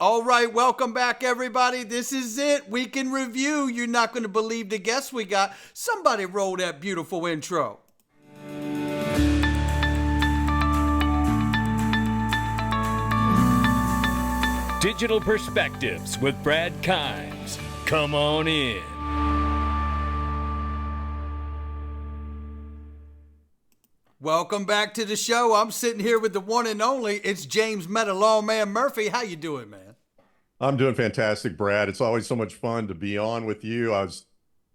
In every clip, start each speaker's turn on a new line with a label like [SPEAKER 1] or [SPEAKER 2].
[SPEAKER 1] All right, welcome back, everybody. This is it. Week in Review. You're not going to believe the guests we got. Somebody roll that beautiful intro.
[SPEAKER 2] Digital Perspectives with Brad Kimes. Come on in.
[SPEAKER 1] Welcome back to the show. I'm sitting here with the one and only. It's James MetaLawMan Murphy. How you doing, man?
[SPEAKER 3] I'm doing fantastic, Brad. It's always so much fun to be on with you. I was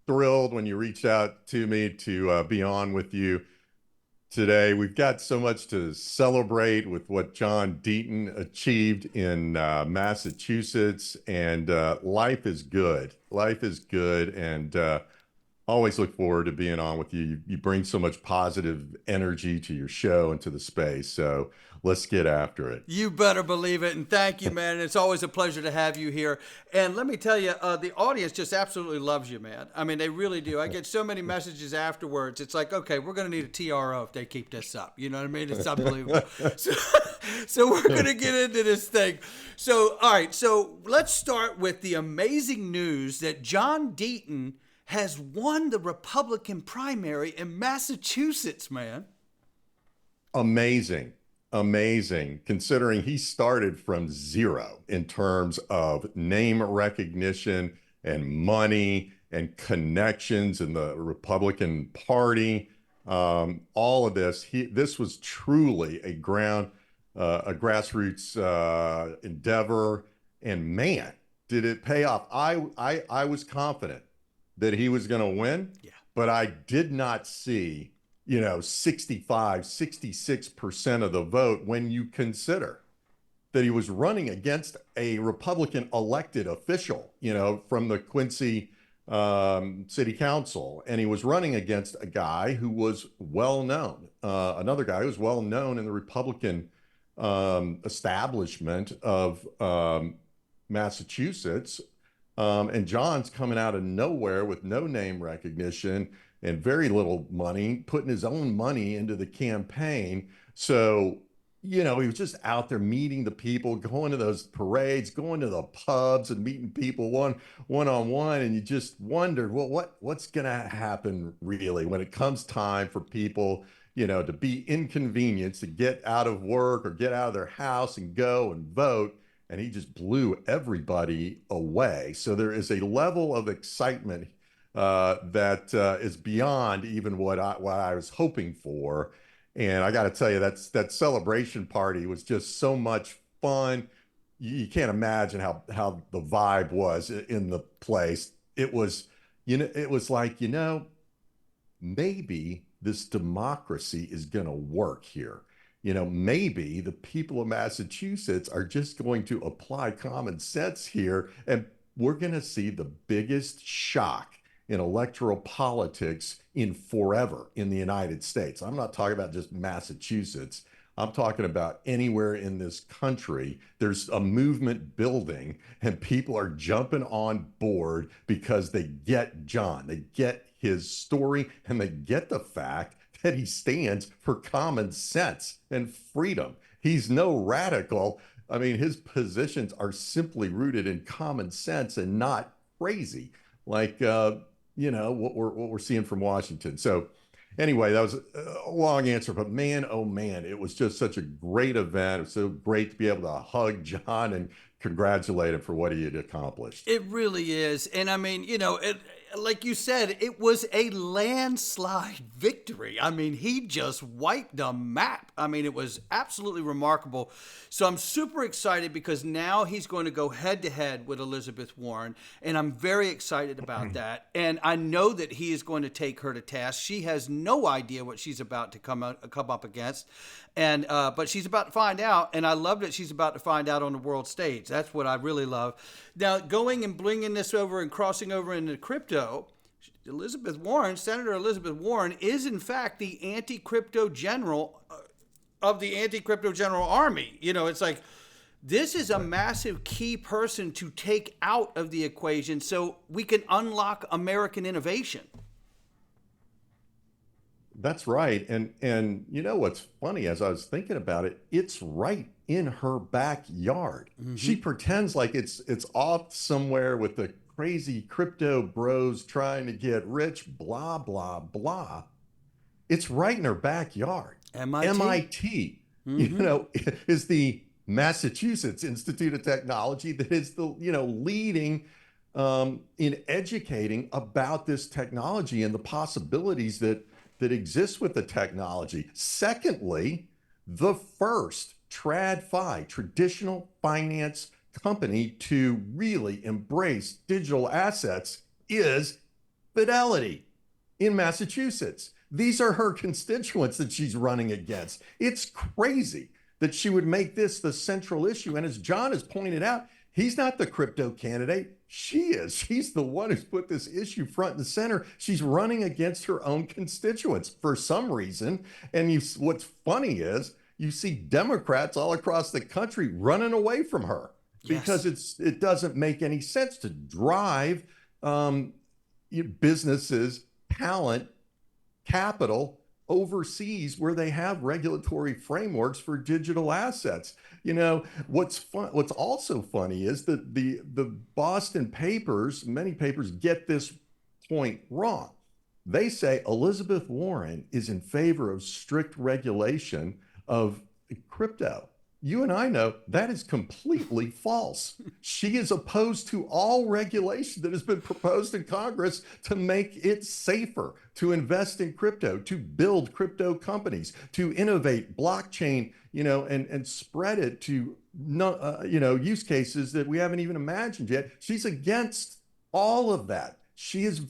[SPEAKER 3] thrilled when you reached out to me to be on with you today. We've got so much to celebrate with what John Deaton achieved in Massachusetts, and life is good. Life is good, and always look forward to being on with you. You bring so much positive energy to your show and to the space. So let's get after it.
[SPEAKER 1] You better believe it. And thank you, man. It's always a pleasure to have you here. And let me tell you, the audience just absolutely loves you, man. I mean, they really do. I get so many messages afterwards. It's like, okay, we're going to need a TRO if they keep this up. You know what I mean? It's unbelievable. So we're going to get into this thing. So, all right. So let's start with the amazing news that John Deaton has won the Republican primary in Massachusetts, man.
[SPEAKER 3] Amazing. Considering he started from zero in terms of name recognition and money and connections in the Republican Party. All of this, this was truly a grassroots endeavor, and man, did it pay off. I was confident that he was going to win, but I did not see, 65, 66% of the vote when you consider that he was running against a Republican elected official, from the Quincy City Council. And he was running against a guy who was well-known, another guy who was well-known in the Republican establishment of Massachusetts. And John's coming out of nowhere with no name recognition and very little money, putting his own money into the campaign. So, he was just out there meeting the people, going to those parades, going to the pubs and meeting people one-on-one. And you just wondered, well, what's going to happen really when it comes time for people, to be inconvenienced, to get out of work or get out of their house and go and vote. And he just blew everybody away. So there is a level of excitement that is beyond even what I was hoping for. And I got to tell you, that celebration party was just so much fun. You can't imagine how the vibe was in the place. It was, it was like, maybe this democracy is going to work here. Maybe the people of Massachusetts are just going to apply common sense here, and we're going to see the biggest shock in electoral politics in forever in the United States. I'm not talking about just Massachusetts. I'm talking about anywhere in this country. There's a movement building, and people are jumping on board because they get John. They get his story, and they get the fact that he stands for common sense and freedom. He's no radical. I mean, his positions are simply rooted in common sense and not crazy, like what we're seeing from Washington. So anyway, that was a long answer, but man, oh man, it was just such a great event. It was so great to be able to hug John and congratulate him for what he had accomplished.
[SPEAKER 1] It really is. And I mean, like you said, it was a landslide victory. I mean, he just wiped the map. I mean, it was absolutely remarkable. So I'm super excited because now he's going to go head to head with Elizabeth Warren. And I'm very excited about that. And I know that he is going to take her to task. She has no idea what she's about to come up against. And but she's about to find out, and I love that she's about to find out on the world stage. That's what I really love. Now, going and bringing this over and crossing over into crypto, Senator Elizabeth Warren is in fact the anti-crypto general of the anti-crypto general army. It's like this is a massive key person to take out of the equation so we can unlock American innovation.
[SPEAKER 3] That's right. And you know what's funny, as I was thinking about it, it's right in her backyard. She
[SPEAKER 1] Hmm.
[SPEAKER 3] pretends like it's off somewhere with the crazy crypto bros trying to get rich, blah, blah, blah. It's right in her backyard.
[SPEAKER 1] MIT.
[SPEAKER 3] MIT,
[SPEAKER 1] Hmm.
[SPEAKER 3] is the Massachusetts Institute of Technology that is the, leading in educating about this technology and the possibilities that exist with the technology. Secondly, the first TradFi, traditional finance company to really embrace digital assets is Fidelity in Massachusetts. These are her constituents that she's running against. It's crazy that she would make this the central issue. And as John has pointed out, he's not the crypto candidate. She is. She's the one who's put this issue front and center. She's running against her own constituents for some reason. And what's funny is you see Democrats all across the country running away from her because
[SPEAKER 1] Yes.
[SPEAKER 3] it doesn't make any sense to drive businesses, talent, capital overseas where they have regulatory frameworks for digital assets. What's also funny is that the Boston papers, many papers get this point wrong. They say Elizabeth Warren is in favor of strict regulation of crypto. You and I know that is completely false. She is opposed to all regulation that has been proposed in Congress to make it safer to invest in crypto, to build crypto companies, to innovate blockchain, and spread it to use cases that we haven't even imagined yet. She's against all of that. She is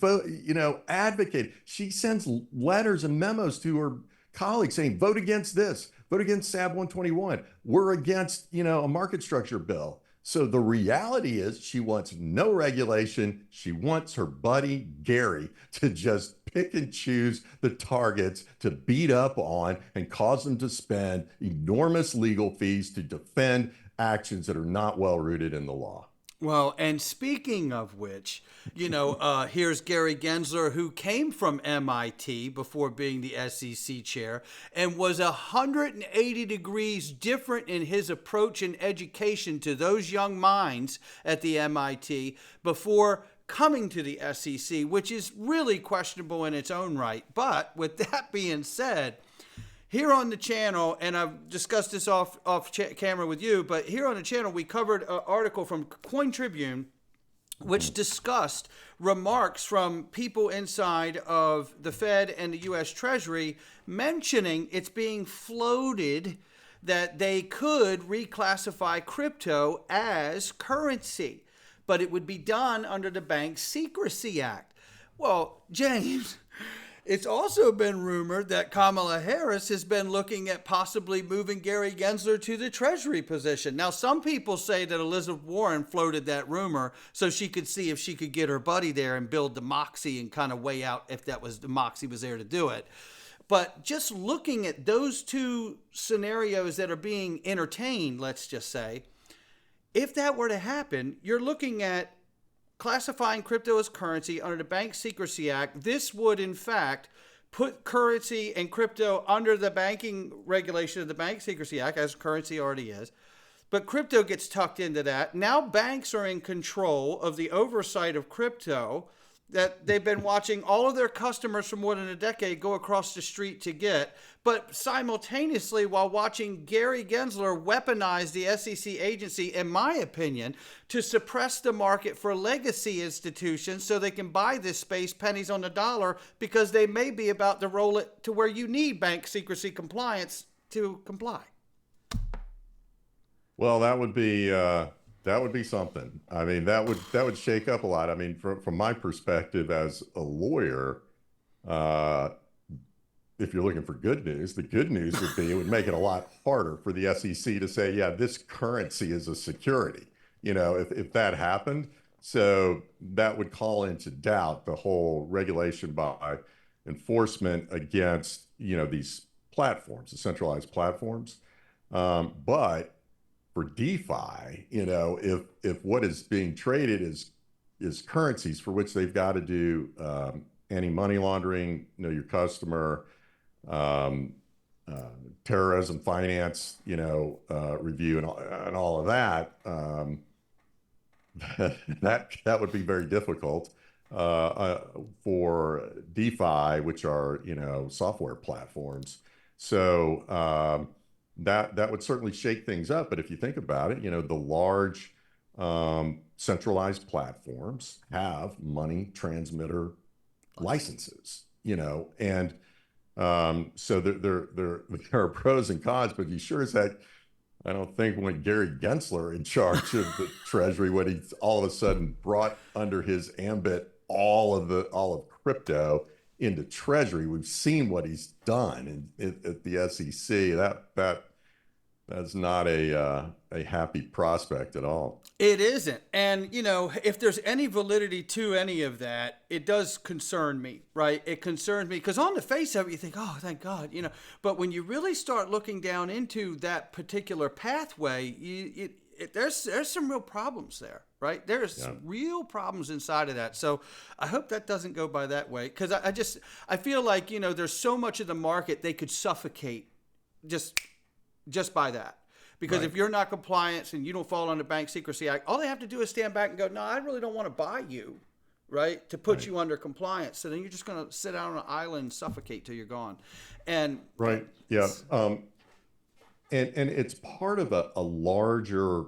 [SPEAKER 3] advocated. She sends letters and memos to her colleagues saying, vote against this, vote against SAB 121. We're against, a market structure bill. So the reality is she wants no regulation. She wants her buddy Gary to just pick and choose the targets to beat up on and cause them to spend enormous legal fees to defend actions that are not well rooted in the law.
[SPEAKER 1] Well, and speaking of which, here's Gary Gensler, who came from MIT before being the SEC chair and was 180 degrees different in his approach and education to those young minds at the MIT before coming to the SEC, which is really questionable in its own right. But with that being said, here on the channel, and I've discussed this off camera with you, but here on the channel, we covered an article from Coin Tribune, which discussed remarks from people inside of the Fed and the U.S. Treasury mentioning it's being floated that they could reclassify crypto as currency, but it would be done under the Bank Secrecy Act. Well, James, it's also been rumored that Kamala Harris has been looking at possibly moving Gary Gensler to the Treasury position. Now, some people say that Elizabeth Warren floated that rumor so she could see if she could get her buddy there and build the moxie and kind of weigh out if that was the moxie was there to do it. But just looking at those two scenarios that are being entertained, let's just say, if that were to happen, you're looking at classifying crypto as currency under the Bank Secrecy Act. This would, in fact, put currency and crypto under the banking regulation of the Bank Secrecy Act, as currency already is. But crypto gets tucked into that. Now banks are in control of the oversight of crypto that they've been watching all of their customers for more than a decade go across the street to get. But simultaneously, while watching Gary Gensler weaponize the SEC agency, in my opinion, to suppress the market for legacy institutions so they can buy this space pennies on the dollar because they may be about to roll it to where you need bank secrecy compliance to comply.
[SPEAKER 3] Well, that would be something. I mean, that would shake up a lot. I mean, from my perspective as a lawyer, if you're looking for good news, the good news would be it would make it a lot harder for the SEC to say, yeah, this currency is a security. If that happened, so that would call into doubt the whole regulation by enforcement against these platforms, the centralized platforms. But for DeFi, if what is being traded is currencies for which they've got to do anti-money laundering, know your customer, um, terrorism finance, review and all of that, that would be very difficult for DeFi, which are software platforms. So that would certainly shake things up. But if you think about it, the large centralized platforms have money transmitter licenses, and so there are pros and cons. But you sure as heck, I don't think when Gary Gensler in charge of the Treasury, when he all of a sudden brought under his ambit all of crypto into Treasury, we've seen what he's done at the SEC. That's not a happy prospect at all.
[SPEAKER 1] It isn't. And, if there's any validity to any of that, it does concern me, right? It concerns me because on the face of it, you think, oh, thank God, But when you really start looking down into that particular pathway, there's some real problems there, right? There's real problems inside of that. So I hope that doesn't go by that way because I feel like, there's so much of the market they could suffocate just by that. Because if you're not compliant and you don't fall under Bank Secrecy Act, all they have to do is stand back and go, no, I really don't want to buy you, right, to put you under compliance. So then you're just going to sit out on an island and suffocate till you're gone. And
[SPEAKER 3] yeah. And it's part of a larger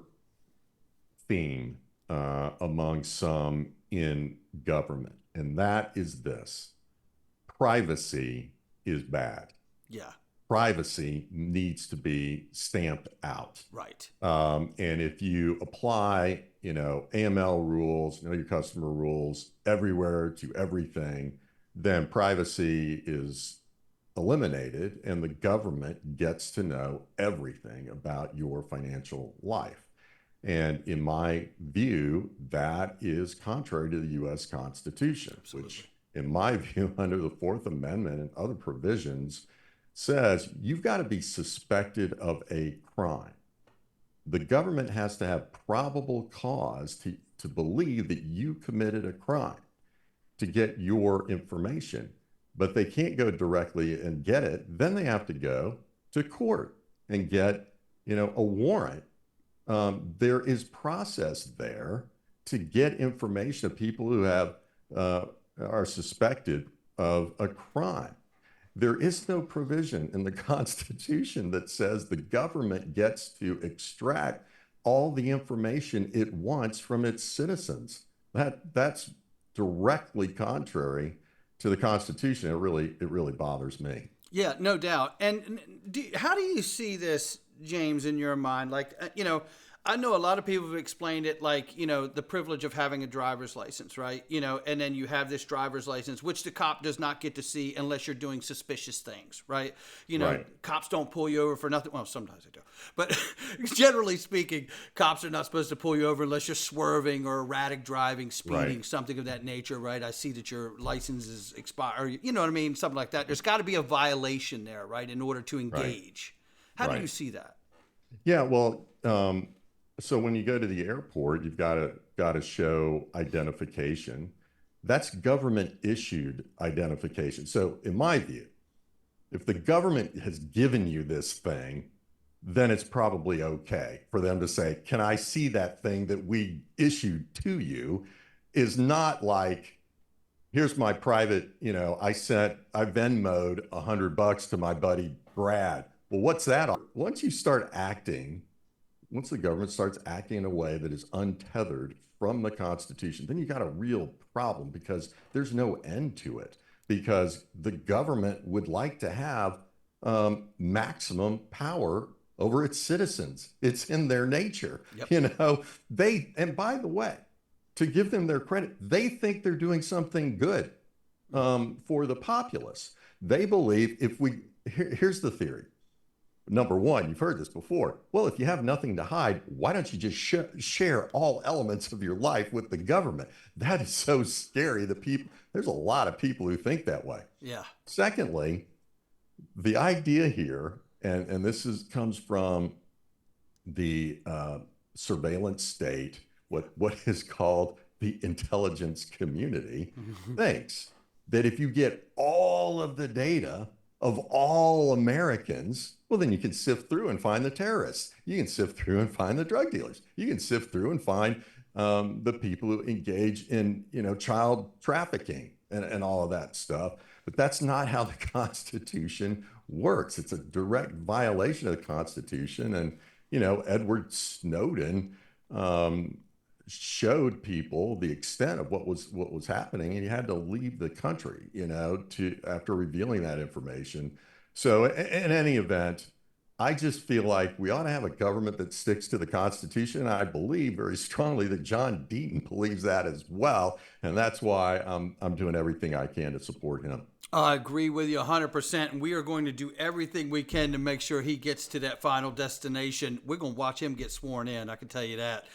[SPEAKER 3] theme among some in government. And that is this: privacy is bad.
[SPEAKER 1] Yeah.
[SPEAKER 3] Privacy needs to be stamped out.
[SPEAKER 1] Right.
[SPEAKER 3] And if you apply, AML rules, know your customer rules everywhere to everything, then privacy is eliminated and the government gets to know everything about your financial life. And in my view, that is contrary to the U.S. Constitution, which in my view, under the Fourth Amendment and other provisions, says you've got to be suspected of a crime. The government has to have probable cause to believe that you committed a crime to get your information, but they can't go directly and get it. Then they have to go to court and get, a warrant. There is process there to get information of people who are suspected of a crime. There is no provision in the Constitution that says the government gets to extract all the information it wants from its citizens. That's directly contrary to the Constitution. It really bothers me.
[SPEAKER 1] Yeah, no doubt. And how do you see this, James, in your mind? Like, I know a lot of people have explained it like, the privilege of having a driver's license, right? And then you have this driver's license, which the cop does not get to see unless you're doing suspicious things, right? Cops don't pull you over for nothing. Well, sometimes they do. But generally speaking, cops are not supposed to pull you over unless you're swerving or erratic driving, speeding, something of that nature, right? I see that your license is expired, or, you know what I mean? Something like that. There's got to be a violation there, right, in order to engage. How do you see that?
[SPEAKER 3] Yeah, well, so when you go to the airport, you've got to show identification. That's government issued identification. So in my view, if the government has given you this thing, then it's probably okay for them to say, can I see that thing that we issued to you? Is not like, here's my private, I Venmo'd $100 to my buddy Brad. Well, what's that? Once the government starts acting in a way that is untethered from the Constitution, then you got a real problem because there's no end to it. Because the government would like to have maximum power over its citizens. It's in their nature. Yep. And by the way, to give them their credit, they think they're doing something good for the populace. They believe here's the theory. Number one, you've heard this before. Well, if you have nothing to hide, why don't you just share all elements of your life with the government? That is so scary. There's a lot of people who think that way. Yeah. Secondly, the idea here, and this comes from the surveillance state, what is called the intelligence community, thinks that if you get all of the data, of all Americans, well, then you can sift through and find the terrorists. You can sift through and find the drug dealers. You can sift through and find the people who engage in, child trafficking and all of that stuff. But that's not how the Constitution works. It's a direct violation of the Constitution. And, Edward Snowden showed people the extent of what was happening, and he had to leave the country, after revealing that information. So in any event, I just feel like we ought to have a government that sticks to the Constitution. I believe very strongly that John Deaton believes that as well, and that's why I'm doing everything I can to support him.
[SPEAKER 1] I agree with you 100%, and we are going to do everything we can to make sure he gets to that final destination. We're going to watch him get sworn in, I can tell you that.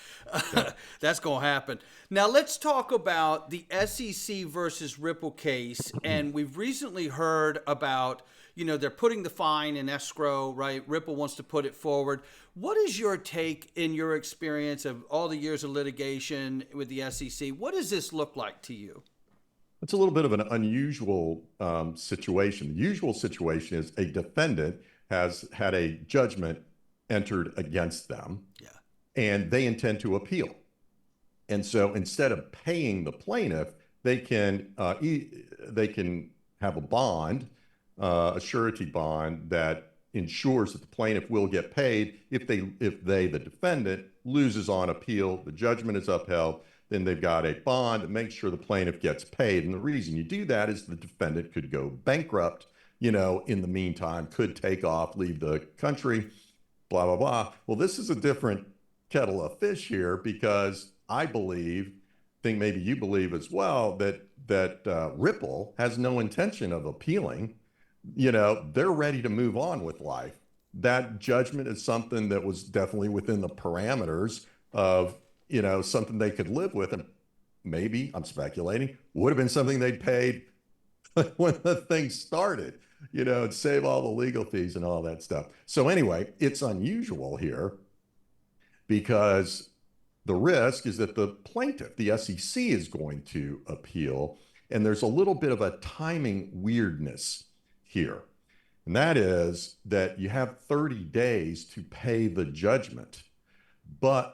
[SPEAKER 1] Yeah. That's going to happen. Now, let's talk about the SEC versus Ripple case, and we've recently heard about, they're putting the fine in escrow, right? Ripple wants to put it forward. What is your take in your experience of all the years of litigation with the SEC? What does this look like to you?
[SPEAKER 3] It's a little bit of an unusual situation. The usual situation is a defendant has had a judgment entered against them, and they intend to appeal. And so instead of paying the plaintiff, they can have a bond, a surety bond that ensures that the plaintiff will get paid if the defendant, loses on appeal, the judgment is upheld. Then they've got a bond that makes sure the plaintiff gets paid. And the reason you do that is the defendant could go bankrupt, in the meantime, could take off, leave the country, blah, blah, blah. Well, this is a different kettle of fish here, because I think maybe you believe as well, that Ripple has no intention of appealing. They're ready to move on with life. That judgment is something that was definitely within the parameters of something they could live with, and maybe, I'm speculating, would have been something they'd paid when the thing started, and save all the legal fees and all that stuff. So anyway, it's unusual here because the risk is that the plaintiff, the SEC, is going to appeal, and there's a little bit of a timing weirdness here. And that is that you have 30 days to pay the judgment.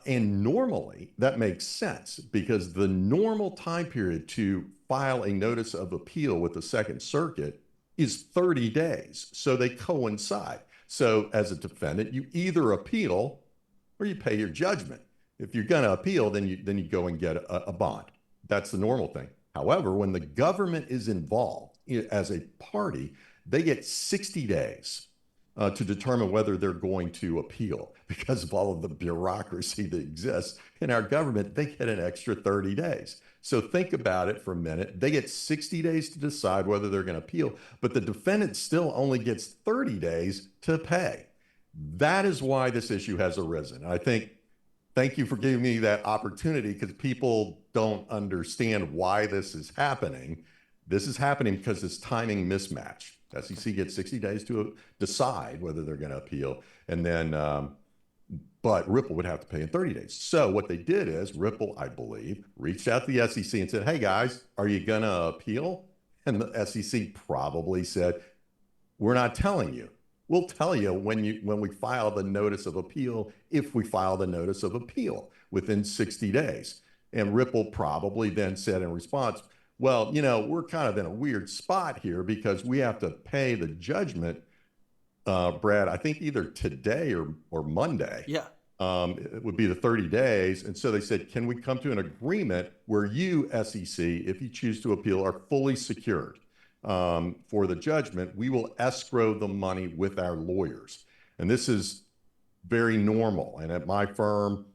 [SPEAKER 3] And normally that makes sense, because the normal time period to file a notice of appeal with the Second Circuit is 30 days. So they coincide. So as a defendant, you either appeal or you pay your judgment. If you're going to appeal, then you go and get a bond. That's the normal thing. However, when the government is involved as a party, they get 60 days to determine whether they're going to appeal. Because of all of the bureaucracy that exists in our government, they get an extra 30 days. So think about it for a minute. They get 60 days to decide whether they're going to appeal, but the defendant still only gets 30 days to pay. That is why this issue has arisen. I think, thank you for giving me that opportunity, because people don't understand why this is happening. This is happening because this timing mismatch. SEC gets 60 days to decide whether they're going to appeal, and then, but Ripple would have to pay in 30 days. So what they did is Ripple, I believe, reached out to the SEC and said, "Hey guys, are you going to appeal?" And the SEC probably said, "We're not telling you. We'll tell you when we file the notice of appeal, if we file the notice of appeal within 60 days. And Ripple probably then said in response, "Well, we're kind of in a weird spot here because we have to pay the judgment, Brad, I think either today or Monday."
[SPEAKER 1] Yeah.
[SPEAKER 3] It would be the 30 days. And so they said, "Can we come to an agreement where you, SEC, if you choose to appeal, are fully secured for the judgment? We will escrow the money with our lawyers." And this is very normal. And at my firm,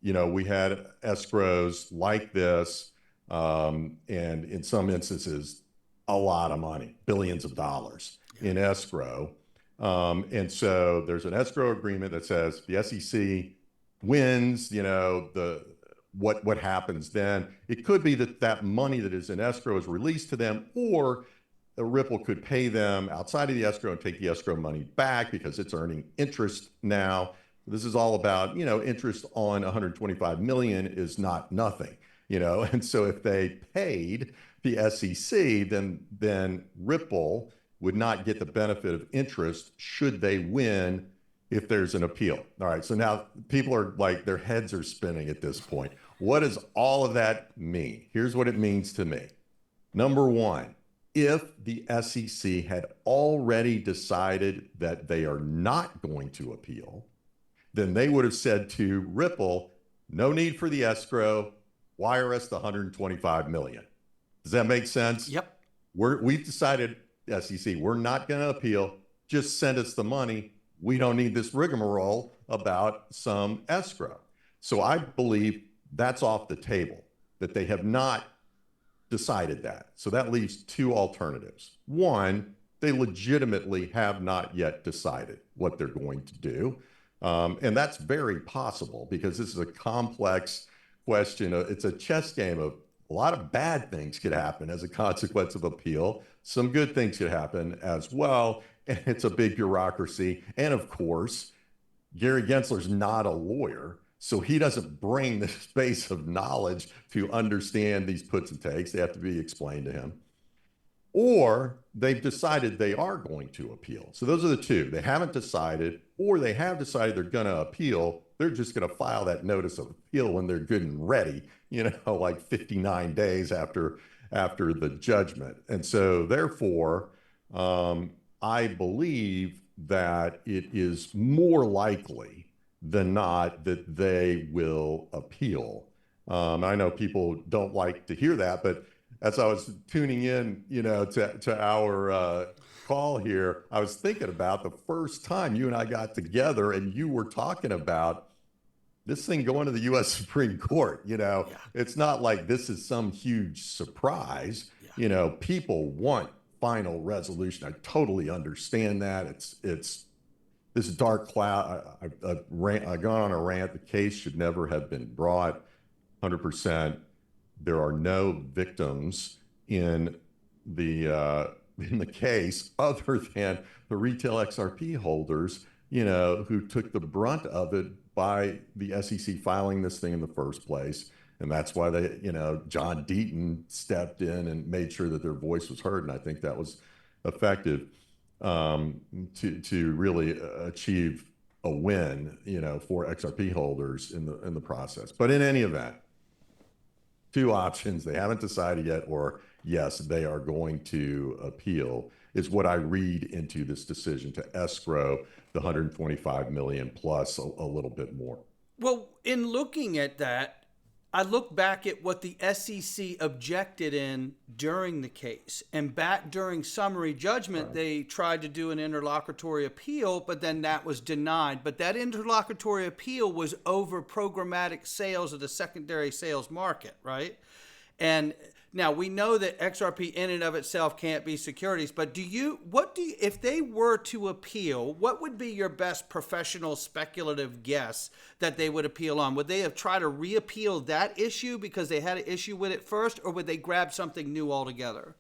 [SPEAKER 3] we had escrows like this. And in some instances, a lot of money, billions of dollars in escrow. And so there's an escrow agreement that says the SEC wins, what happens then. It could be that money that is in escrow is released to them, or a Ripple could pay them outside of the escrow and take the escrow money back because it's earning interest now. This is all about, interest on 125 million is not nothing. And so if they paid the SEC, then Ripple would not get the benefit of interest should they win if there's an appeal. All right, so now people are like, their heads are spinning at this point. What does all of that mean? Here's what it means to me. Number one, if the SEC had already decided that they are not going to appeal, then they would have said to Ripple, no need for the escrow, wire us the 125 million. Does that make sense?
[SPEAKER 1] Yep.
[SPEAKER 3] We've decided, SEC, we're not going to appeal. Just send us the money. We don't need this rigmarole about some escrow. So I believe that's off the table, that they have not decided that. So that leaves two alternatives. One, they legitimately have not yet decided what they're going to do. And that's very possible because this is a complex question. It's a chess game of a lot of bad things could happen as a consequence of appeal. Some good things could happen as well. And it's a big bureaucracy. And of course, Gary Gensler's not a lawyer, so he doesn't bring this base of knowledge to understand these puts and takes. They have to be explained to him. Or they've decided they are going to appeal. So those are the two. They haven't decided, or they have decided they're going to appeal. They're just going to file that notice of appeal when they're good and ready, like 59 days after the judgment. And so therefore, I believe that it is more likely than not that they will appeal. I know people don't like to hear that, but as I was tuning in, to our call here, I was thinking about the first time you and I got together and you were talking about this thing going to the U.S. Supreme Court. It's not like this is some huge surprise. Yeah. People want final resolution. I totally understand that. It's this dark cloud. I've gone on a rant. The case should never have been brought. 100%. There are no victims in the case other than the retail XRP holders, who took the brunt of it by the SEC filing this thing in the first place. And that's why they, John Deaton stepped in and made sure that their voice was heard. And I think that was effective to really achieve a win, for XRP holders in the process. But in any event, two options: they haven't decided yet, or yes, they are going to appeal, is what I read into this decision to escrow the 125 million plus a little bit more.
[SPEAKER 1] Well, in looking at that, I look back at what the SEC objected in during the case. And back during summary judgment, they tried to do an interlocutory appeal, but then that was denied. But that interlocutory appeal was over programmatic sales of the secondary sales market, right? And now we know that XRP in and of itself can't be securities, but if they were to appeal, what would be your best professional speculative guess that they would appeal on? Would they have tried to reappeal that issue because they had an issue with it first, or would they grab something new altogether?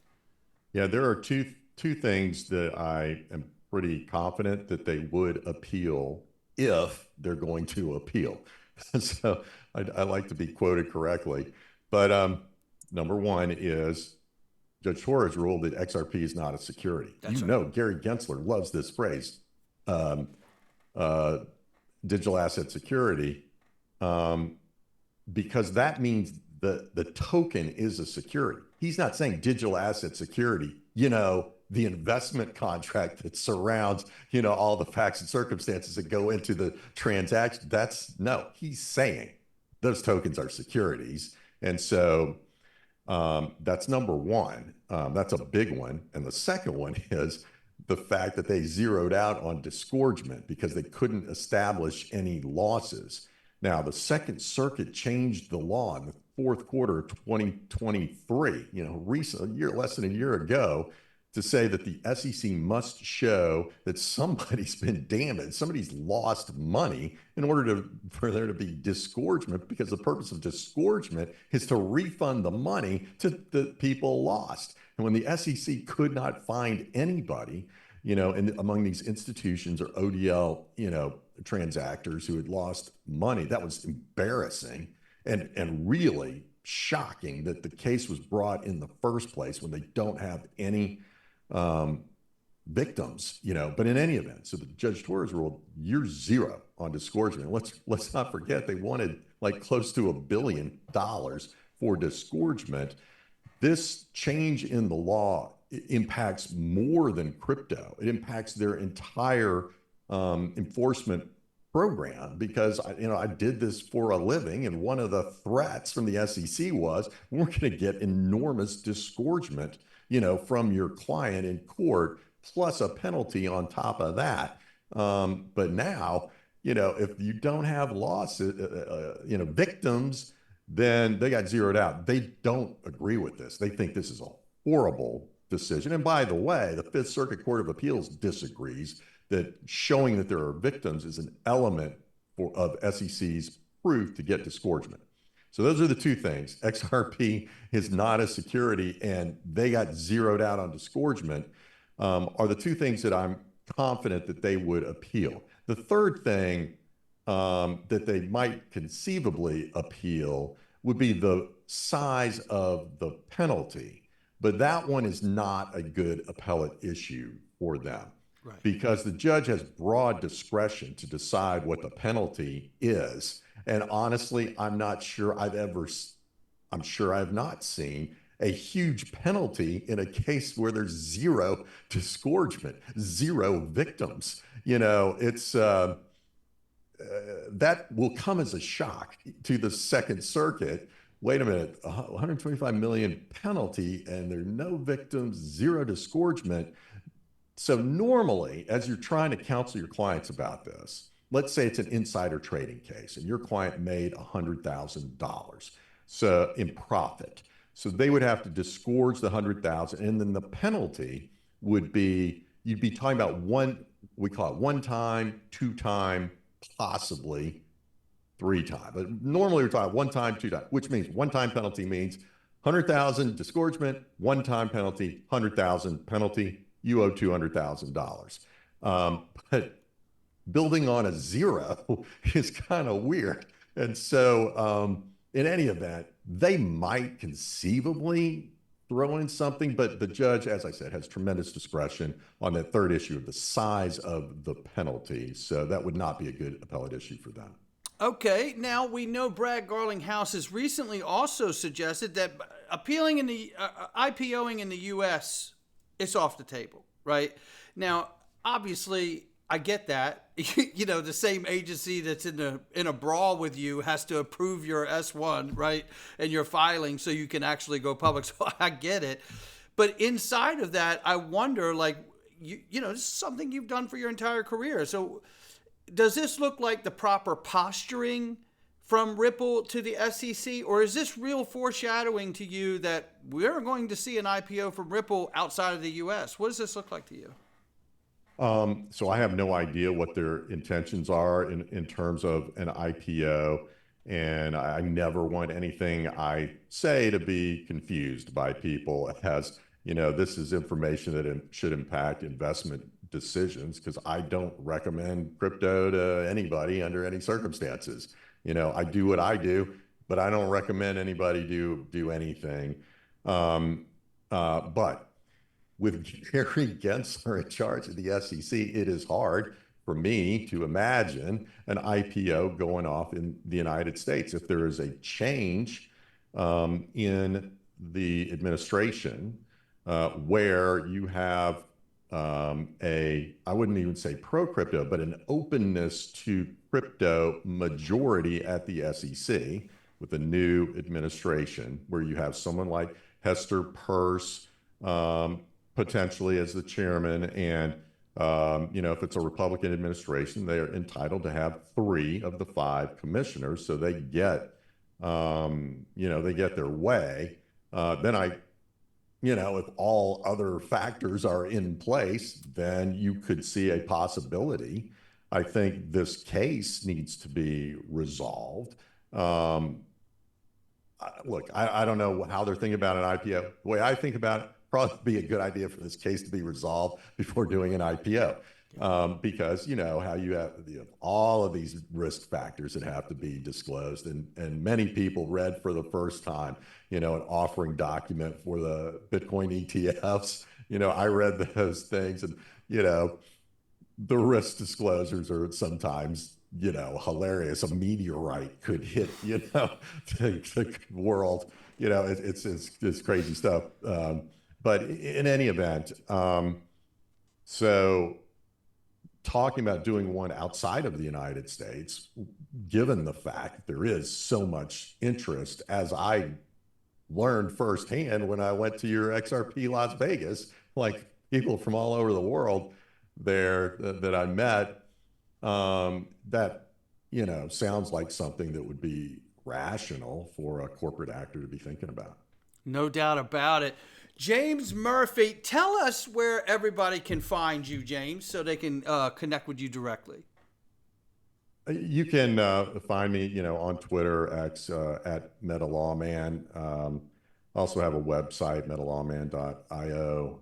[SPEAKER 3] Yeah, there are two things that I am pretty confident that they would appeal if they're going to appeal. So I like to be quoted correctly, but number one is Judge Torres ruled that XRP is not a security. That's right. Gary Gensler loves this phrase, digital asset security, because that means the token is a security. He's not saying digital asset security, the investment contract that surrounds, all the facts and circumstances that go into the transaction. He's saying those tokens are securities. And so that's number one. That's a big one. And the second one is the fact that they zeroed out on disgorgement because they couldn't establish any losses. Now, the Second Circuit changed the law in the fourth quarter of 2023, less than a year ago, to say that the SEC must show that somebody's been damaged, somebody's lost money in order for there to be disgorgement, because the purpose of disgorgement is to refund the money to the people lost. And when the SEC could not find anybody, among these institutions or ODL, transactors who had lost money, that was embarrassing and really shocking that the case was brought in the first place when they don't have any victims, but in any event, so the Judge Torres ruled year zero on disgorgement. Let's not forget they wanted like close to $1 billion for disgorgement. This change in the law impacts more than crypto. It impacts their entire enforcement program, because I did this for a living, and one of the threats from the SEC was we're going to get enormous disgorgement, from your client in court, plus a penalty on top of that. But now, if you don't have losses, victims, then they got zeroed out. They don't agree with this. They think this is a horrible decision. And by the way, the Fifth Circuit Court of Appeals disagrees that showing that there are victims is an element of SEC's proof to get disgorgement. So those are the two things. XRP is not a security, and they got zeroed out on disgorgement, are the two things that I'm confident that they would appeal. The third thing that they might conceivably appeal would be the size of the penalty. But that one is not a good appellate issue for them. Right. Because the judge has broad discretion to decide what the penalty is. And honestly, I'm sure I have not seen a huge penalty in a case where there's zero disgorgement, zero victims. It's that will come as a shock to the Second Circuit. Wait a minute, 125 million penalty and there are no victims, zero disgorgement. So normally, as you're trying to counsel your clients about this, let's say it's an insider trading case and your client made $100,000 so in profit. So they would have to disgorge the 100,000, and then the penalty would be, you'd be talking about we call it one time, two time, possibly three time. But normally we're talking one time, two time, which means one time penalty means 100,000 disgorgement, one time penalty, 100,000 penalty. You owe $200,000. But building on a zero is kind of weird. And so in any event, they might conceivably throw in something, but the judge, as I said, has tremendous discretion on that third issue of the size of the penalty. So that would not be a good appellate issue for them.
[SPEAKER 1] Okay, now we know Brad Garlinghouse has recently also suggested that appealing in the IPOing in the U.S. is off the table, right? Now, obviously, I get that. The same agency that's in a brawl with you has to approve your S1, right, and your filing so you can actually go public. So I get it. But inside of that, I wonder, this is something you've done for your entire career. So does this look like the proper posturing from Ripple to the SEC, or is this real foreshadowing to you that we're going to see an IPO from Ripple outside of the U.S.? What does this look like to you?
[SPEAKER 3] So I have no idea what their intentions are in terms of an IPO, and I never want anything I say to be confused by people as, this is information that should impact investment decisions, because I don't recommend crypto to anybody under any circumstances. I do what I do, but I don't recommend anybody do anything. But with Gary Gensler in charge of the SEC, it is hard for me to imagine an IPO going off in the United States. If there is a change in the administration where you have I wouldn't even say pro-crypto, but an openness to crypto majority at the SEC with a new administration, where you have someone like Hester Peirce potentially as the chairman, and if it's a Republican administration, they are entitled to have 3 of the 5 commissioners, so they get their way. Then if all other factors are in place, then you could see a possibility. I think this case needs to be resolved. Look, I don't know how they're thinking about an IPO. The way I think about it, probably be a good idea for this case to be resolved before doing an IPO. Because how you have all of these risk factors that have to be disclosed, and many people read for the first time, an offering document for the Bitcoin ETFs. I read those things, and you know, the risk disclosures are sometimes, hilarious. A meteorite could hit, the world. It's crazy stuff. But in any event, so talking about doing one outside of the United States, given the fact there is so much interest, as I learned firsthand when I went to your XRP Las Vegas, like people from all over the world there that I met, that, sounds like something that would be rational for a corporate actor to be thinking about.
[SPEAKER 1] No doubt about it. James Murphy, tell us where everybody can find you, James, so they can connect with you directly.
[SPEAKER 3] You can find me, on Twitter, X, at MetaLawMan. Also have a website, metalawman.io.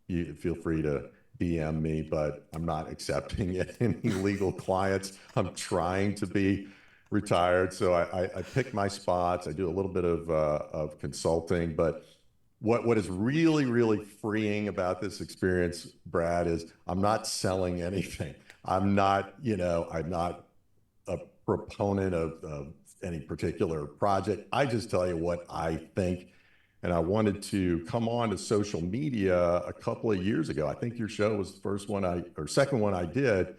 [SPEAKER 3] You feel free to DM me, but I'm not accepting any legal clients. I'm trying to be retired, so I pick my spots. I do a little bit of consulting, but what is really, really freeing about this experience, Brad, is I'm not selling anything. I'm not a proponent of any particular project. I just tell you what I think. And I wanted to come on to social media a couple of years ago. I think your show was the first one second one I did,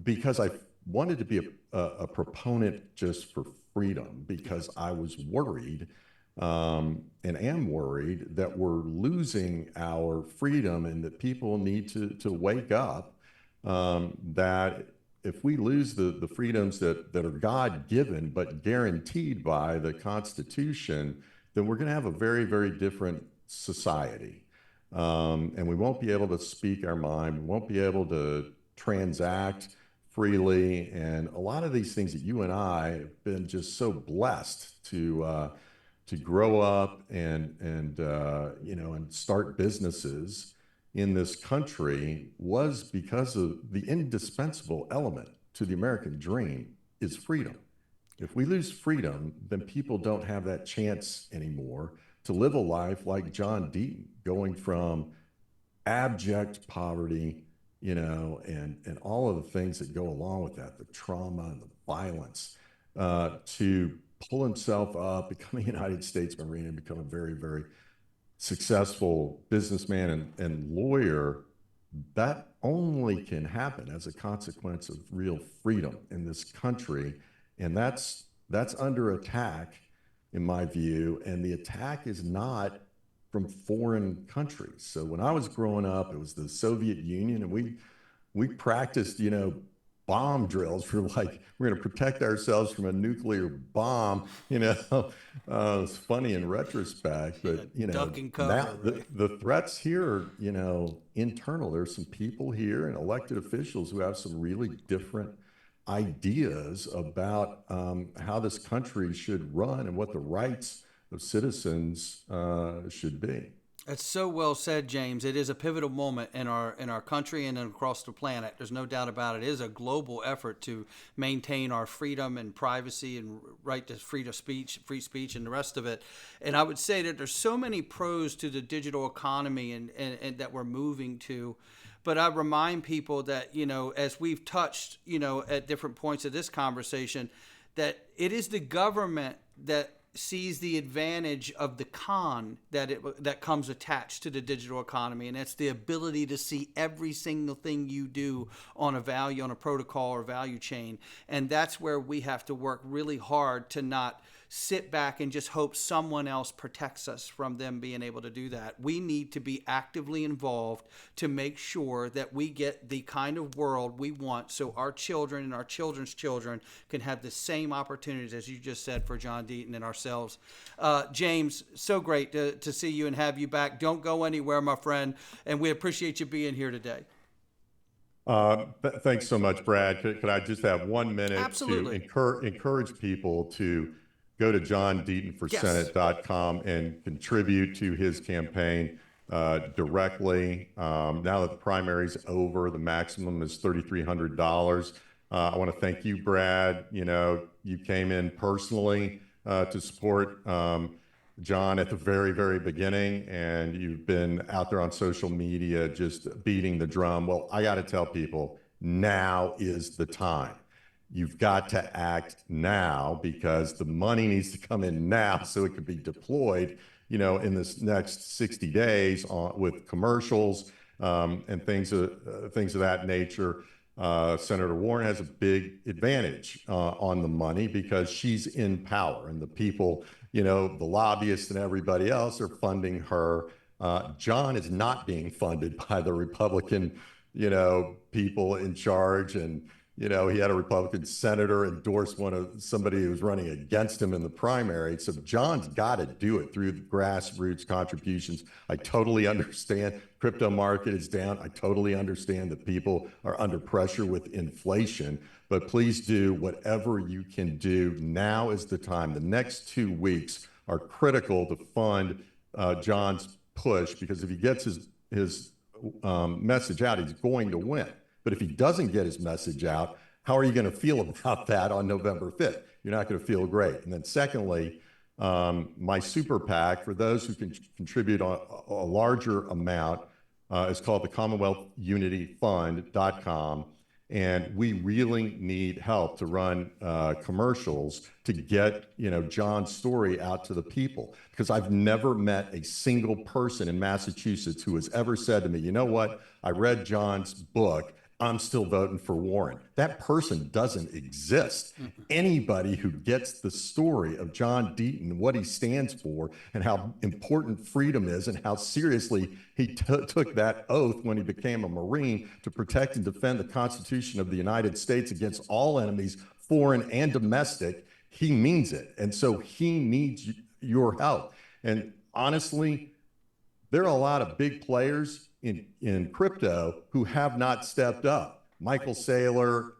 [SPEAKER 3] because I wanted to be a proponent just for freedom, because I was worried, and am worried, that we're losing our freedom, and that people need to wake up, that if we lose the freedoms that are God-given but guaranteed by the Constitution, then we're going to have a very, very different society. And we won't be able to speak our mind. We won't be able to transact freely. And a lot of these things that you and I have been just so blessed to grow up and start businesses in this country was because of the indispensable element to the American dream is freedom. If we lose freedom, then people don't have that chance anymore to live a life like John Deaton, going from abject poverty, and all of the things that go along with that, the trauma and the violence, to pull himself up, become a United States Marine, and become a very, very successful businessman and lawyer. That only can happen as a consequence of real freedom in this country. And that's under attack, in my view. And the attack is not from foreign countries. So when I was growing up, it was the Soviet Union, and we practiced, bomb drills for, like, we're going to protect ourselves from a nuclear bomb. It's funny in retrospect, but
[SPEAKER 1] duck and cover,
[SPEAKER 3] now
[SPEAKER 1] right?
[SPEAKER 3] the threats here are, internal. There's some people here and elected officials who have some really different ideas about how this country should run and what the rights of citizens should be.
[SPEAKER 1] That's so well said, James. It is a pivotal moment in our country and across the planet. There's no doubt about it. It is a global effort to maintain our freedom and privacy and right to free speech, and the rest of it. And I would say that there's so many pros to the digital economy and that we're moving to. But I remind people that, as we've touched, at different points of this conversation, that it is the government that sees the advantage of the con that comes attached to the digital economy, and that's the ability to see every single thing you do on a protocol or value chain. And that's where we have to work really hard to not sit back and just hope someone else protects us from them being able to do that. We need to be actively involved to make sure that we get the kind of world we want, so our children and our children's children can have the same opportunities, as you just said, for John Deaton and ourselves. James, so great to see you and have you back. Don't go anywhere, my friend, and we appreciate you being here today.
[SPEAKER 3] Thanks so much, Brad. Could I just have 1 minute
[SPEAKER 1] Absolutely.
[SPEAKER 3] to encourage people to go to johndeatonforsenate.com and contribute to his campaign directly. Now that the primary is over, the maximum is $3,300. I want to thank you, Brad. You came in personally to support John at the very, very beginning, and you've been out there on social media just beating the drum. Well, I got to tell people, now is the time. You've got to act now because the money needs to come in now so it can be deployed, in this next 60 days with commercials and things of that nature. Senator Warren has a big advantage on the money because she's in power, and the people, the lobbyists and everybody else are funding her. John is not being funded by the Republican, people in charge. And, he had a Republican senator endorse somebody who was running against him in the primary. So John's got to do it through the grassroots contributions. I totally understand crypto market is down. I totally understand that people are under pressure with inflation, but please do whatever you can do. Now is the time. The next 2 weeks are critical to fund John's push, because if he gets his message out, he's going to win. But if he doesn't get his message out, how are you going to feel about that on November 5th? You're not going to feel great. And then secondly, my super PAC, for those who can contribute a larger amount, is called the CommonwealthUnityFund.com. And we really need help to run commercials to get, John's story out to the people, because I've never met a single person in Massachusetts who has ever said to me, you know what, I read John's book, I'm still voting for Warren. That person doesn't exist. Anybody who gets the story of John Deaton, what he stands for, and how important freedom is, and how seriously he took that oath when he became a Marine to protect and defend the Constitution of the United States against all enemies, foreign and domestic, he means it. And so he needs your help. And honestly, there are a lot of big players in crypto who have not stepped up. Michael Saylor,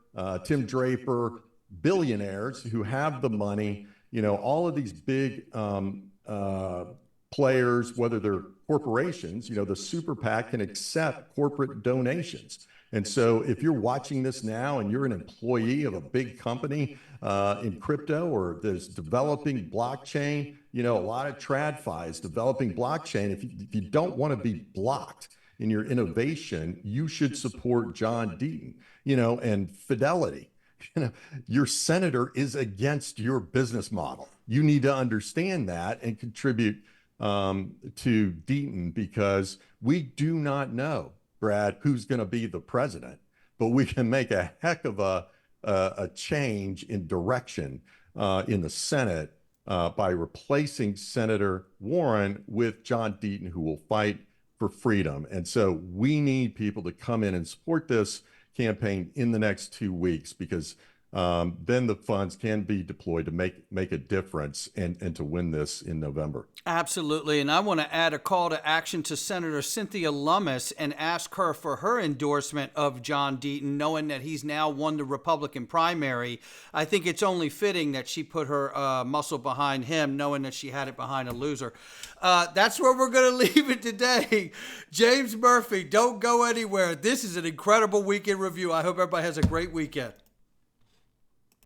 [SPEAKER 3] Tim Draper, billionaires who have the money, all of these big players, whether they're corporations, the super PAC can accept corporate donations. And so if you're watching this now and you're an employee of a big company in crypto, or there's developing blockchain, a lot of TradFi is developing blockchain. If you don't want to be blocked in your innovation, you should support John Deaton, and Fidelity. Your senator is against your business model. You need to understand that and contribute to Deaton, because we do not know, Brad, who's going to be the president, but we can make a heck of a change in direction in the Senate by replacing Senator Warren with John Deaton, who will fight for freedom. And so we need people to come in and support this campaign in the next 2 weeks, because then the funds can be deployed to make a difference and to win this in November.
[SPEAKER 1] Absolutely. And I want to add a call to action to Senator Cynthia Lummis and ask her for her endorsement of John Deaton, knowing that he's now won the Republican primary. I think it's only fitting that she put her muscle behind him, knowing that she had it behind a loser. That's where we're going to leave it today. James Murphy, don't go anywhere. This is an incredible weekend review. I hope everybody has a great weekend.